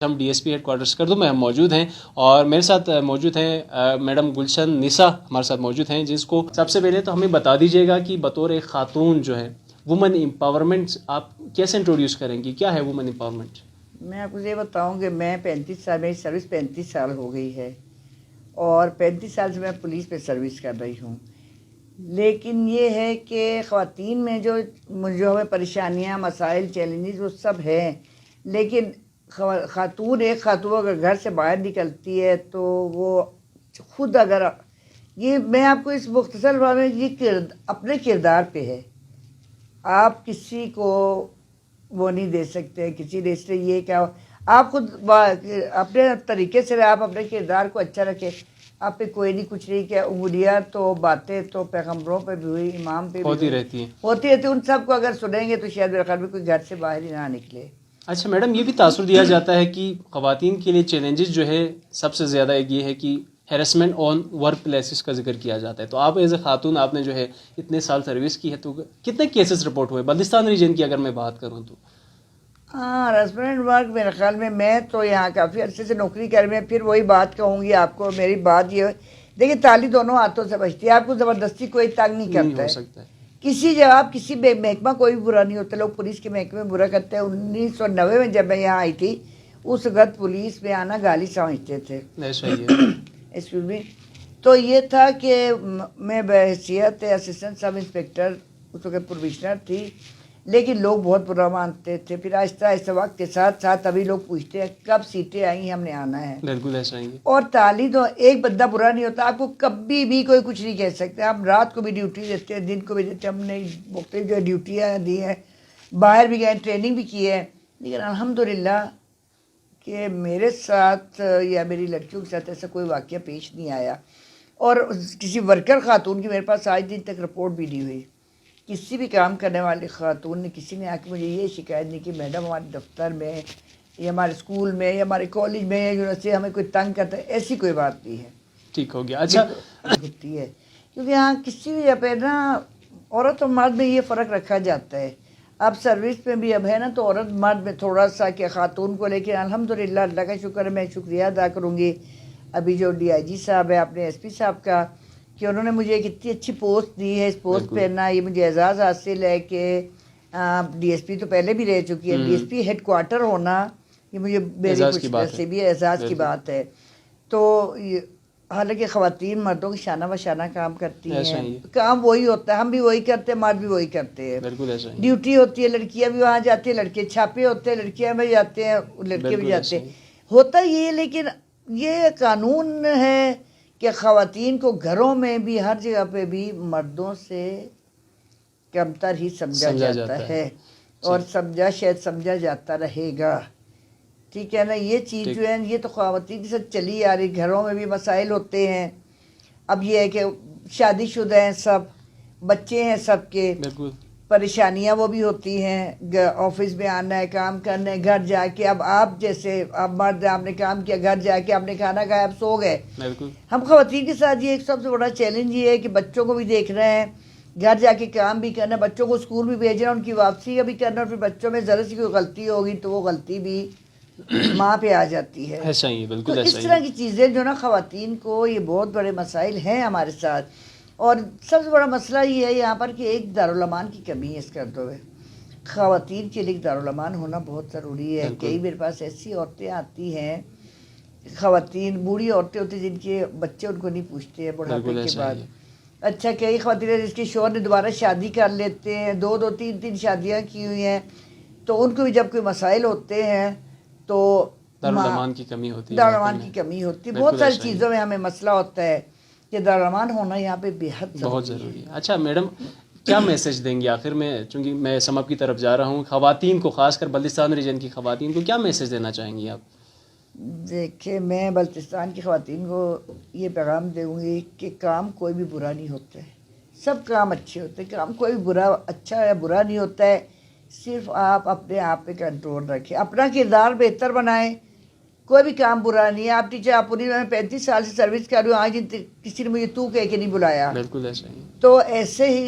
ہم D S P headquarters کردو میں ہم موجود ہیں اور میرے ساتھ موجود ہیں میڈم گلشن نسا ہمارے ساتھ موجود ہیں، جس کو سب سے پہلے تو ہمیں بتا دیجیے گا کہ بطور ایک خاتون جو ہے وومن امپاورمنٹ آپ کیسے انٹروڈیوس کریں گی، کیا ہے وومن امپاورمنٹ؟ میں آپ کو یہ بتاؤں کہ میں 35 سال، میری سروس 35 سال ہو گئی ہے اور 35 سال سے میں پولیس پہ سروس کر رہی ہوں، لیکن یہ ہے کہ خواتین میں جو ہمیں پریشانیاں، مسائل، چیلنجز وہ سب ہیں، لیکن خاتون ایک خاتون اگر گھر سے باہر نکلتی ہے تو وہ خود اگر یہ میں آپ کو اس مختصر میں یہ اپنے کردار پہ ہے، آپ کسی کو وہ نہیں دے سکتے، کسی نے اس لیے یہ کیا آپ خود اپنے طریقے سے آپ اپنے کردار کو اچھا رکھیں، آپ پہ کوئی نہیں کچھ نہیں کیا، انگلیاں تو باتیں تو پیغمبروں پہ بھی ہوئی، امام پہ بھی ہوتی رہتی ہیں، ہوتی رہتی، ان سب کو اگر سنیں گے تو شاید میرے خیال میں کوئی گھر سے باہر ہی نہ نکلے۔ اچھا میڈم، یہ بھی تاثر دیا جاتا ہے کہ خواتین کے لیے چیلنجز جو ہے سب سے زیادہ ایک یہ ہے کہ ہیرسمنٹ آن ورک پلیسز کا ذکر کیا جاتا ہے، تو آپ ایز اے خاتون آپ نے جو ہے اتنے سال سروس کی ہے تو کتنے کیسز رپورٹ ہوئے بلتستان ریجن کی اگر میں بات کروں تو؟ ہاں، ہراسمنٹ ورک میرے خیال میں تو یہاں کافی عرصے سے نوکری کر رہی ہوں، پھر وہی بات کہوں گی آپ کو، میری بات یہ دیکھیے تالی دونوں ہاتھوں سے بجتی ہے، آپ کو زبردستی کوئی تنگ نہیں کرتا ہو ہے، سکتا ہے کسی جواب کسی محکمہ کوئی بھی برا نہیں ہوتا، لوگ پولیس کے محکمے میں برا کرتے ہیں۔ 1990 میں جب میں یہاں آئی تھی اس وقت پولیس میں آنا گالی سمجھتے تھے، ایسا ہی ہے۔ ایکسکیوز می، تو یہ تھا کہ میں بحیثیت اسسٹنٹ سب انسپکٹر اس وقت پروبیشنر تھی، لیکن لوگ بہت برا مانتے تھے، پھر آہستہ آہستہ وقت کے ساتھ ساتھ ابھی لوگ پوچھتے ہیں کب سیٹیں آئیں ہم نے آنا ہے، بالکل ایسا ہی ہے۔ اور تعلیم تو ایک بندہ برا نہیں ہوتا، آپ کو کبھی بھی کوئی کچھ نہیں کہہ سکتے، ہم رات کو بھی ڈیوٹی دیتے ہیں، دن کو بھی دیتے ہیں، ہم نے مختلف جو ڈیوٹیاں دی ہیں، باہر بھی گئے، ٹریننگ بھی کی ہے، لیکن الحمدللہ کہ میرے ساتھ یا میری لڑکیوں کے ساتھ ایسا کوئی واقعہ پیش نہیں آیا، اور کسی ورکر خاتون کی میرے پاس آج دن تک رپورٹ بھی نہیں ہوئی، کسی بھی کام کرنے والی خاتون نے کسی نے آ کے مجھے یہ شکایت نہیں کہ میڈم ہمارے دفتر میں یا ہمارے اسکول میں یا ہمارے کالج میں یا یونیورسٹی ہمیں کوئی تنگ کرتا ہے، ایسی کوئی بات نہیں ہے۔ ٹھیک ہو گیا۔ اچھا ہوتی ہے کیونکہ یہاں کسی بھی جگہ پہ نا عورت اور مرد میں یہ فرق رکھا جاتا ہے، اب سروس میں بھی اب ہے نا تو عورت مرد میں تھوڑا سا کہ خاتون کو، لیکن الحمدللہ اللہ کا شکر ہے، میں شکریہ ادا کروں گی ابھی جو ڈی آئی جی صاحب ہے، اپنے ایس پی صاحب کا، کہ انہوں نے مجھے ایک اتنی اچھی پوسٹ دی ہے، اس پوسٹ پہ نا یہ مجھے اعزاز حاصل ہے کہ ڈی ایس پی تو پہلے بھی رہ چکی ہے، D S P headquarter ہونا یہ مجھے میری خوش نصیبی اعزاز کی بات ہے۔ تو حالانکہ خواتین مردوں کی شانہ بشانہ کام کرتی ہیں، کام وہی ہوتا ہے، ہم بھی وہی کرتے ہیں، مرد بھی وہی کرتے ہیں، بالکل ایسا ہی، ڈیوٹی ہوتی ہے، لڑکیاں بھی وہاں جاتی ہیں، لڑکے چھاپے ہوتے ہیں، لڑکیاں بھی جاتے ہیں، لڑکے بھی جاتے ہیں، ہوتا یہ، لیکن یہ قانون ہے کہ خواتین کو گھروں میں بھی ہر جگہ پہ بھی مردوں سے کمتر ہی سمجھا جاتا ہے، اور سمجھا جاتا رہے گا، ٹھیک ہے نا؟ یہ چیز جو ہے یہ تو خواتین کے ساتھ چلی آ رہی، گھروں میں بھی مسائل ہوتے ہیں، اب یہ ہے کہ شادی شدہ ہیں سب، بچے ہیں سب کے، بالکل پریشانیاں وہ بھی ہوتی ہیں، آفس میں آنا ہے، کام کرنا ہے، گھر جا کے اب آپ جیسے اب مرد آپ نے کام کیا، گھر جا کے آپ نے کھانا کھایا، اب سو گئے، بالکل۔ ہم خواتین کے ساتھ یہ ایک سب سے بڑا چیلنج یہ ہے کہ بچوں کو بھی دیکھنا ہے، گھر جا کے کام بھی کرنا، بچوں کو اسکول بھی بھیجنا، ان کی واپسی کا بھی کرنا، اور پھر بچوں میں ذرا سی کوئی غلطی ہوگی تو وہ غلطی بھی ماں پہ آ جاتی ہے، ایسا ہی، تو بالکل اس ایسا ہی طرح کی چیزیں جو نا خواتین کو یہ بہت بڑے مسائل ہیں ہمارے ساتھ، اور سب سے بڑا مسئلہ یہ ہے یہاں پر کہ ایک دارالمان کی کمی ہے اس کرتے ہوئے، خواتین کے لیے دارالمان ہونا بہت ضروری ہے۔ کئی میرے پاس ایسی عورتیں آتی ہیں، خواتین بوڑھی عورتیں ہوتی ہیں جن کے بچے ان کو نہیں پوچھتے ہیں بڑھاپے کے بعد، اچھا کئی خواتین جس کے شوہر نے دوبارہ شادی کر لیتے ہیں، دو تین شادیاں کی ہوئی ہیں، تو ان کو بھی جب کوئی مسائل ہوتے ہیں تو دارالمان کی کمی ہوتی ہے، دارالمان کی کمی ہوتی ہے، بہت ساری چیزوں میں ہمیں مسئلہ ہوتا ہے کہ دارالمان ہونا یہاں پہ بہت ضروری ہے۔ اچھا میڈم، کیا میسج دیں گے آخر میں، چونکہ میں سم اپ کی طرف جا رہا ہوں، خواتین کو، خاص کر بلتستان ریجن کی خواتین کو کیا میسج دینا چاہیں گی آپ؟ دیکھیں میں بلتستان کی خواتین کو یہ پیغام دوں گی کہ کام کوئی بھی برا نہیں ہوتا ہے، سب کام اچھے ہوتے ہیں، کام کوئی برا اچھا یا برا نہیں ہوتا ہے، صرف آپ اپنے آپ پہ کنٹرول رکھیں، اپنا کردار بہتر بنائیں، کوئی بھی کام برا نہیں ہے۔ آپ ٹیچر، آپ پوری میں 35 سال سے سروس کر رہی ہوں، آج کسی نے مجھے تو کہہ کے نہیں بلایا، بالکل ایسا ہی، تو ایسے ہی